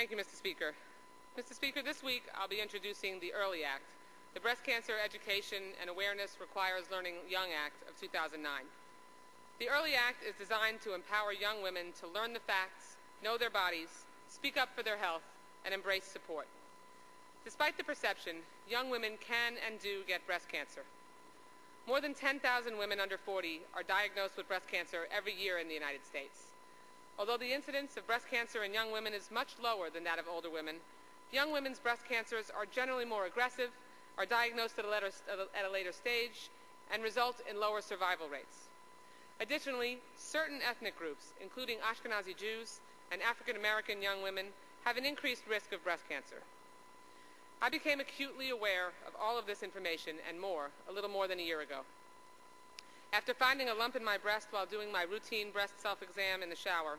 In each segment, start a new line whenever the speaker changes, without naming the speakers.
Thank you, Mr. Speaker. Mr. Speaker, this week I'll be introducing the EARLY Act, the Breast Cancer Education and Awareness Requires Learning Young Act of 2009. The EARLY Act is designed to empower young women to learn the facts, know their bodies, speak up for their health, and embrace support. Despite the perception, young women can and do get breast cancer. More than 10,000 women under 40 are diagnosed with breast cancer every year in the United States. Although the incidence of breast cancer in young women is much lower than that of older women, young women's breast cancers are generally more aggressive, are diagnosed at a later stage, and result in lower survival rates. Additionally, certain ethnic groups, including Ashkenazi Jews and African American young women, have an increased risk of breast cancer. I became acutely aware of all of this information and more a little more than a year ago. After finding a lump in my breast while doing my routine breast self-exam in the shower,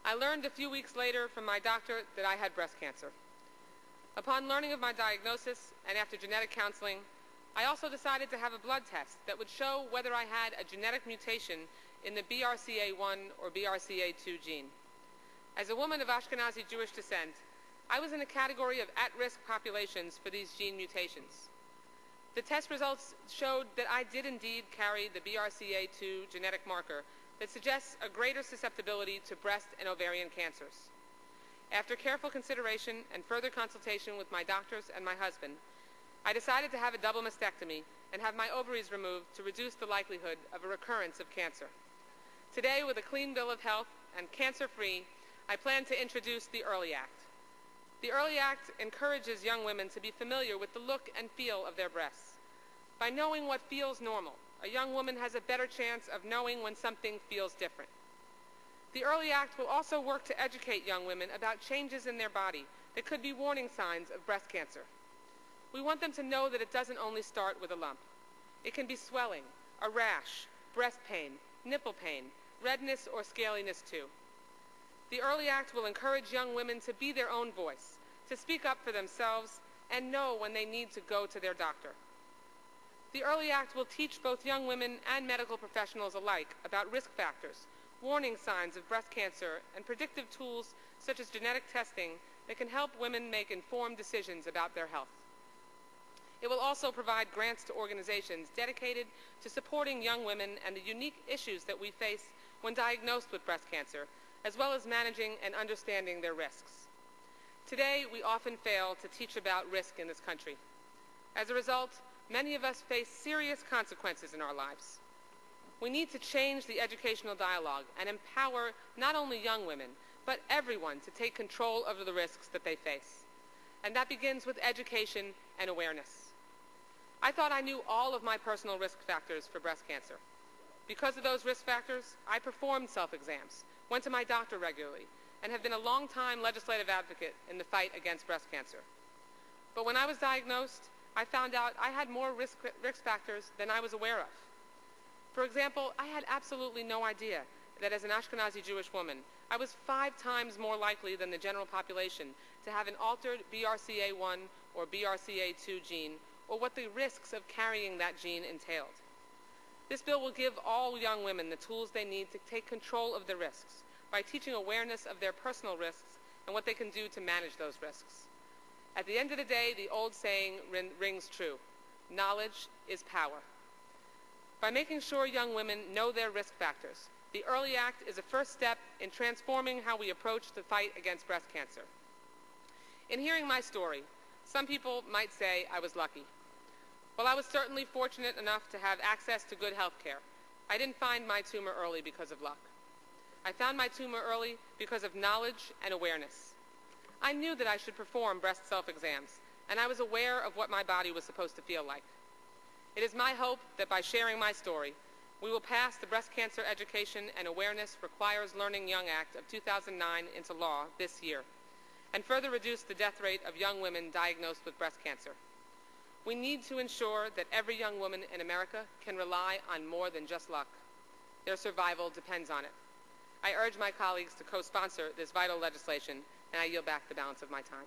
I learned a few weeks later from my doctor that I had breast cancer. Upon learning of my diagnosis and after genetic counseling, I also decided to have a blood test that would show whether I had a genetic mutation in the BRCA1 or BRCA2 gene. As a woman of Ashkenazi Jewish descent, I was in a category of at-risk populations for these gene mutations. The test results showed that I did indeed carry the BRCA2 genetic marker that suggests a greater susceptibility to breast and ovarian cancers. After careful consideration and further consultation with my doctors and my husband, I decided to have a double mastectomy and have my ovaries removed to reduce the likelihood of a recurrence of cancer. Today, with a clean bill of health and cancer-free, I plan to introduce the EARLY Act. The EARLY Act encourages young women to be familiar with the look and feel of their breasts. By knowing what feels normal, a young woman has a better chance of knowing when something feels different. The EARLY Act will also work to educate young women about changes in their body that could be warning signs of breast cancer. We want them to know that it doesn't only start with a lump. It can be swelling, a rash, breast pain, nipple pain, redness or scaliness too. The EARLY Act will encourage young women to be their own voice, to speak up for themselves, and know when they need to go to their doctor. The EARLY Act will teach both young women and medical professionals alike about risk factors, warning signs of breast cancer, and predictive tools such as genetic testing that can help women make informed decisions about their health. It will also provide grants to organizations dedicated to supporting young women and the unique issues that we face when diagnosed with breast cancer, as well as managing and understanding their risks. Today, we often fail to teach about risk in this country. As a result, many of us face serious consequences in our lives. We need to change the educational dialogue and empower not only young women, but everyone to take control over the risks that they face. And that begins with education and awareness. I thought I knew all of my personal risk factors for breast cancer. Because of those risk factors, I performed self-exams, went to my doctor regularly, and have been a long-time legislative advocate in the fight against breast cancer. But when I was diagnosed, I found out I had more risk factors than I was aware of. For example, I had absolutely no idea that as an Ashkenazi Jewish woman, I was 5 times more likely than the general population to have an altered BRCA1 or BRCA2 gene, or what the risks of carrying that gene entailed. This bill will give all young women the tools they need to take control of their risks by teaching awareness of their personal risks and what they can do to manage those risks. At the end of the day, the old saying rings true: knowledge is power. By making sure young women know their risk factors, the EARLY Act is a first step in transforming how we approach the fight against breast cancer. In hearing my story, some people might say I was lucky. While I was certainly fortunate enough to have access to good health care, I didn't find my tumor early because of luck. I found my tumor early because of knowledge and awareness. I knew that I should perform breast self-exams, and I was aware of what my body was supposed to feel like. It is my hope that by sharing my story, we will pass the Breast Cancer Education and Awareness Requires Learning Young Act of 2009 into law this year, and further reduce the death rate of young women diagnosed with breast cancer. We need to ensure that every young woman in America can rely on more than just luck. Their survival depends on it. I urge my colleagues to co-sponsor this vital legislation, and I yield back the balance of my time.